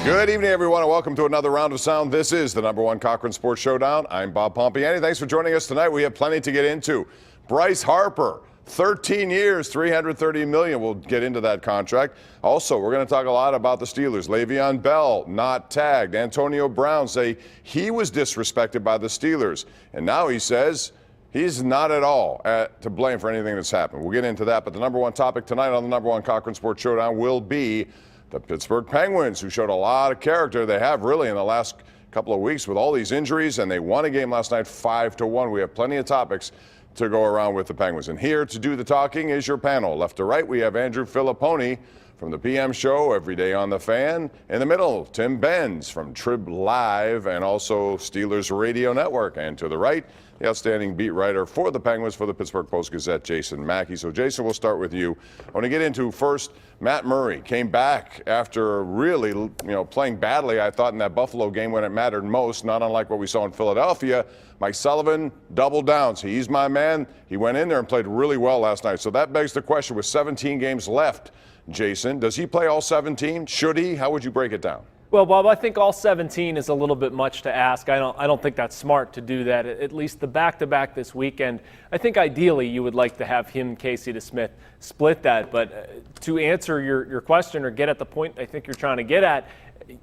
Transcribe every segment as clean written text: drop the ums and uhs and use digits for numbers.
Good evening, everyone, and welcome to another round of sound. This is the #1 Cochran Sports Showdown. I'm Bob Pompeani. Thanks for joining us tonight. We have plenty to get into. Bryce Harper, 13 years, $330 million. We'll get into that contract. Also, we're going to talk a lot about the Steelers. Le'Veon Bell, not tagged. Antonio Brown say he was disrespected by the Steelers. And now he says he's not at all to blame for anything that's happened. We'll get into that. But the #1 topic tonight on the #1 Cochran Sports Showdown will be the Pittsburgh Penguins, who showed a lot of character. They have really in the last couple of weeks with all these injuries, and they won a game last night 5-1. We have plenty of topics to go around with the Penguins. And here to do the talking is your panel. Left to right, we have Andrew Fillipponi from the PM show every day on The Fan. In the middle, Tim Benz from Trib Live and also Steelers Radio Network. And to the right, the outstanding beat writer for the Penguins for the Pittsburgh Post-Gazette, Jason Mackey. So, Jason, we'll start with you. I want to get into first, Matt Murray came back after really, playing badly, I thought, in that Buffalo game when it mattered most, not unlike what we saw in Philadelphia. Mike Sullivan doubled down. So he's my man. He went in there and played really well last night. So that begs the question, with 17 games left, Jason, does he play all 17? Should he? How would you break it down? Well, Bob, I think all 17 is a little bit much to ask. I don't think that's smart to do that, at least the back-to-back this weekend. I think ideally you would like to have him, Casey DeSmith, split that. But to answer your question or get at the point I think you're trying to get at,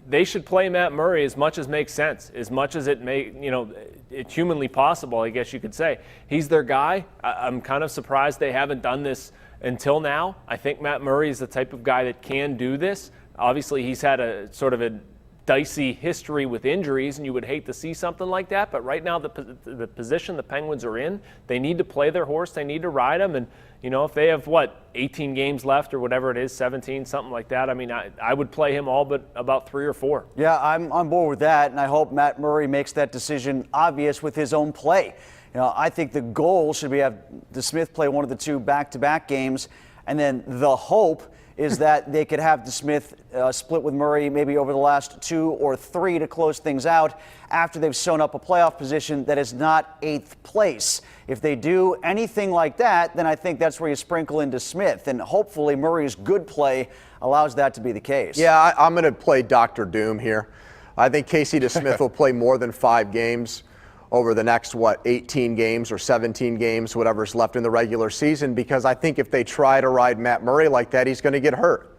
they should play Matt Murray as much as makes sense, as much as it's humanly possible, I guess you could say. He's their guy. I'm kind of surprised they haven't done this until now. I think Matt Murray is the type of guy that can do this. Obviously, he's had a sort of a dicey history with injuries, and you would hate to see something like that. But right now, the position the Penguins are in, they need to play their horse. They need to ride him. And, if they have, 18 games left or whatever it is, 17, something like that, I mean, I would play him all but about 3 or 4. Yeah, I'm on board with that, and I hope Matt Murray makes that decision obvious with his own play. I think the goal should be have DeSmith play one of the 2 back-to-back games, and then the hope is that they could have DeSmith split with Murray maybe over the last 2 or 3 to close things out after they've sewn up a playoff position that is not 8th place. If they do anything like that, then I think that's where you sprinkle in DeSmith, and hopefully Murray's good play allows that to be the case. Yeah, I'm going to play Dr. Doom here. I think Casey DeSmith will play more than 5 games over the next, 18 games or 17 games, whatever's left in the regular season, because I think if they try to ride Matt Murray like that, he's going to get hurt.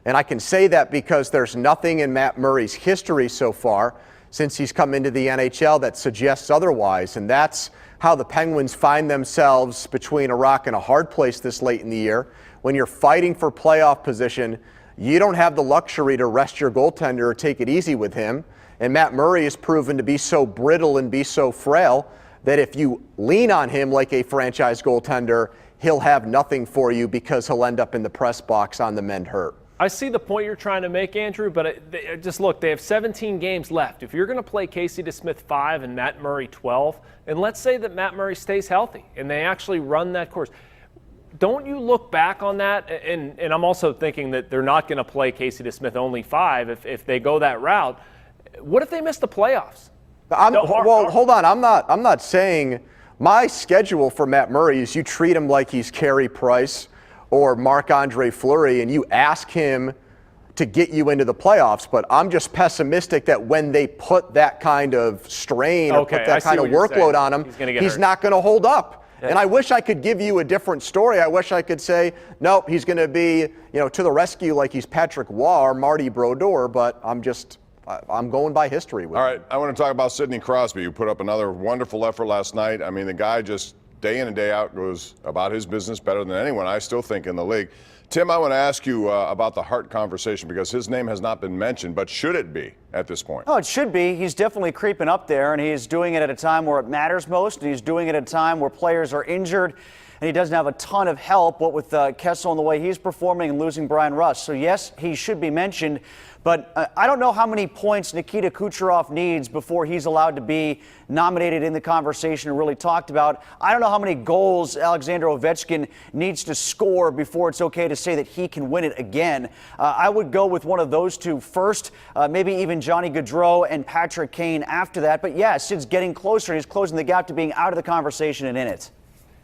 And I can say that because there's nothing in Matt Murray's history so far since he's come into the NHL that suggests otherwise. And that's how the Penguins find themselves between a rock and a hard place this late in the year. When you're fighting for playoff position, you don't have the luxury to rest your goaltender or take it easy with him. And Matt Murray has proven to be so brittle and be so frail that if you lean on him like a franchise goaltender, he'll have nothing for you because he'll end up in the press box on the mend hurt. I see the point you're trying to make, Andrew, but just look, they have 17 games left. If you're going to play Casey DeSmith 5 and Matt Murray 12, and let's say that Matt Murray stays healthy and they actually run that course, don't you look back on that? And I'm also thinking that they're not going to play Casey DeSmith only 5 if they go that route. What if they miss the playoffs? Hold on. I'm not saying my schedule for Matt Murray is you treat him like he's Carey Price or Marc-Andre Fleury and you ask him to get you into the playoffs. But I'm just pessimistic that when they put that kind of strain or put that kind of workload on him, he's not going to hold up. Yeah. And I wish I could give you a different story. I wish I could say, nope, he's going to be, to the rescue like he's Patrick Waugh or Marty Brodeur, but I'm going by history. All right, I want to talk about Sidney Crosby, who put up another wonderful effort last night. I mean, the guy just day in and day out goes about his business better than anyone, I still think, in the league. Tim, I want to ask you about the Hart conversation because his name has not been mentioned, but should it be at this point? Oh, it should be. He's definitely creeping up there, and he's doing it at a time where it matters most, and he's doing it at a time where players are injured, and he doesn't have a ton of help, what with Kessel and the way he's performing and losing Brian Rust. So, yes, he should be mentioned. But I don't know how many points Nikita Kucherov needs before he's allowed to be nominated in the conversation and really talked about. I don't know how many goals Alexander Ovechkin needs to score before it's okay to say that he can win it again. I would go with one of those 2 first, maybe even Johnny Gaudreau and Patrick Kane after that. But, yeah, Sid's getting closer. He's closing the gap to being out of the conversation and in it.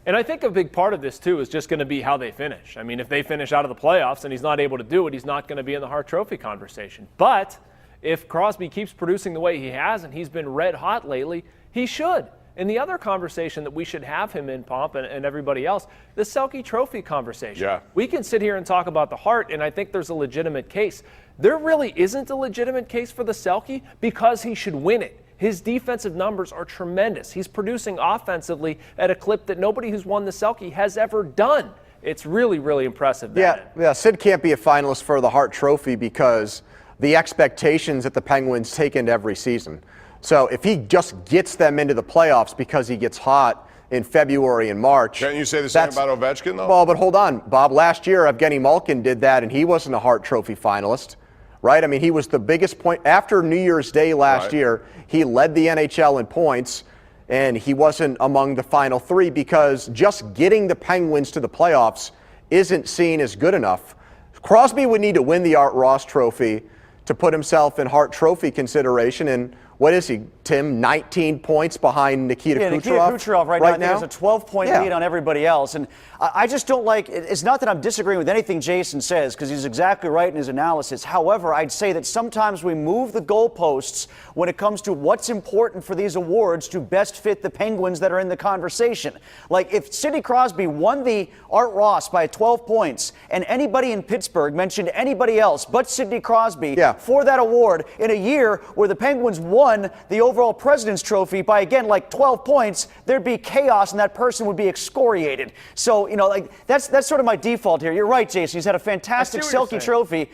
And I think a big part of this, too, is just going to be how they finish. I mean, if they finish out of the playoffs and he's not able to do it, he's not going to be in the Hart Trophy conversation. But If Crosby keeps producing the way he has, and he's been red hot lately, he should. And the other conversation that we should have him in, Pomp, and everybody else, the Selke Trophy conversation. Yeah. We can sit here and talk about the Hart, and I think there's a legitimate case. There really isn't a legitimate case for the Selke because he should win it. His defensive numbers are tremendous. He's producing offensively at a clip that nobody who's won the Selke has ever done. It's really, really impressive. Yeah, Sid can't be a finalist for the Hart Trophy because the expectations that the Penguins take into every season. So if he just gets them into the playoffs because he gets hot in February and March. Can't you say the same about Ovechkin, though? Well, but hold on, Bob. Last year, Evgeny Malkin did that, and he wasn't a Hart Trophy finalist, right? I mean, he was the biggest point. After New Year's Day last year, he led the NHL in points, and he wasn't among the final three because just getting the Penguins to the playoffs isn't seen as good enough. Crosby would need to win the Art Ross Trophy to put himself in Hart Trophy consideration, and what is he, Tim? 19 points behind Nikita Kucherov? Nikita Kucherov right now has a 12-point lead on everybody else. And I just don't like, it's not that I'm disagreeing with anything Jason says, because he's exactly right in his analysis. However, I'd say that sometimes we move the goalposts when it comes to what's important for these awards to best fit the Penguins that are in the conversation. Like if Sidney Crosby won the Art Ross by 12 points and anybody in Pittsburgh mentioned anybody else but Sidney Crosby for that award in a year where the Penguins won the overall President's Trophy by, again, like 12 points, there'd be chaos and that person would be excoriated. So, you know, like that's sort of my default here. You're right, Jason. He's had a fantastic Selke Trophy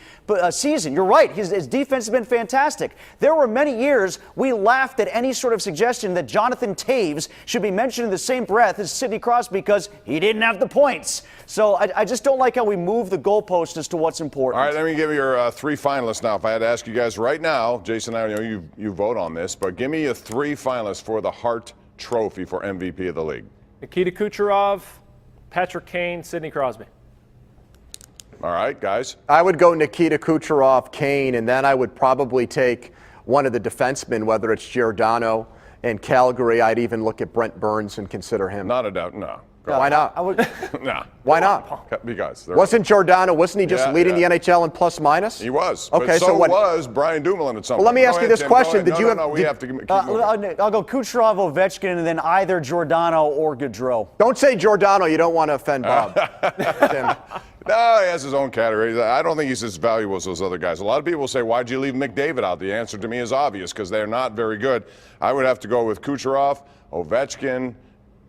season. You're right. His defense has been fantastic. There were many years we laughed at any sort of suggestion that Jonathan Taves should be mentioned in the same breath as Sidney Crosby because he didn't have the points. So I just don't like how we move the goalpost as to what's important. All right, let me give you your three finalists now. If I had to ask you guys right now, Jason, I know you vote on this, but give me your three finalists for the Hart Trophy for MVP of the league. Nikita Kucherov, Patrick Kane, Sidney Crosby. All right, guys. I would go Nikita Kucherov, Kane, and then I would probably take one of the defensemen, whether it's Giordano and Calgary. I'd even look at Brent Burns and consider him. Not a doubt, no. Why not? I would. Nah. Why not? Because wasn't Giordano? Wasn't he just leading the NHL in plus minus? He was. Okay, but so what was Brian Dumoulin at some point. Well, let me ask you this question: Did you have? No, we have to keep moving. I'll go Kucherov, Ovechkin, and then either Giordano or Gaudreau. Don't say Giordano. You don't want to offend Bob. Tim. No, he has his own category. I don't think he's as valuable as those other guys. A lot of people say, why'd you leave McDavid out? The answer to me is obvious, because they're not very good. I would have to go with Kucherov, Ovechkin,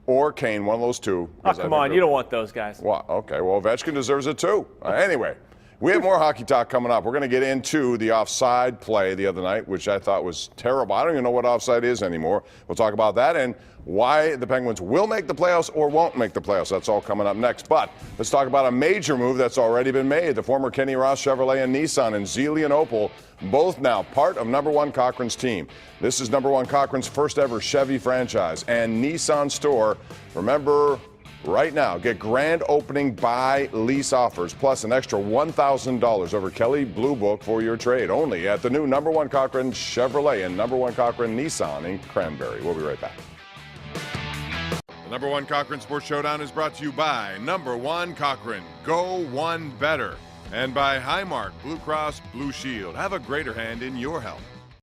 or Kane, one of those two. Oh, come on, you don't want those guys. Well, okay, well, Ovechkin deserves it too. Anyway, we have more hockey talk coming up. We're going to get into the offside play the other night, which I thought was terrible. I don't even know what offside is anymore. We'll talk about that and why the Penguins will make the playoffs or won't make the playoffs. That's all coming up next. But let's talk about a major move that's already been made. The former Kenny Ross Chevrolet and Nissan and Zelia and Opel, both now part of number one Cochran's team. This is number one Cochran's first ever Chevy franchise and Nissan store. Remember, right now, get grand opening buy lease offers plus an extra $1,000 over Kelly Blue Book for your trade. Only at the new number one Cochran Chevrolet and number one Cochran Nissan in Cranberry. We'll be right back. The number one Cochran Sports Showdown is brought to you by number one Cochran. Go one better. And by Highmark Blue Cross Blue Shield. Have a greater hand in your health.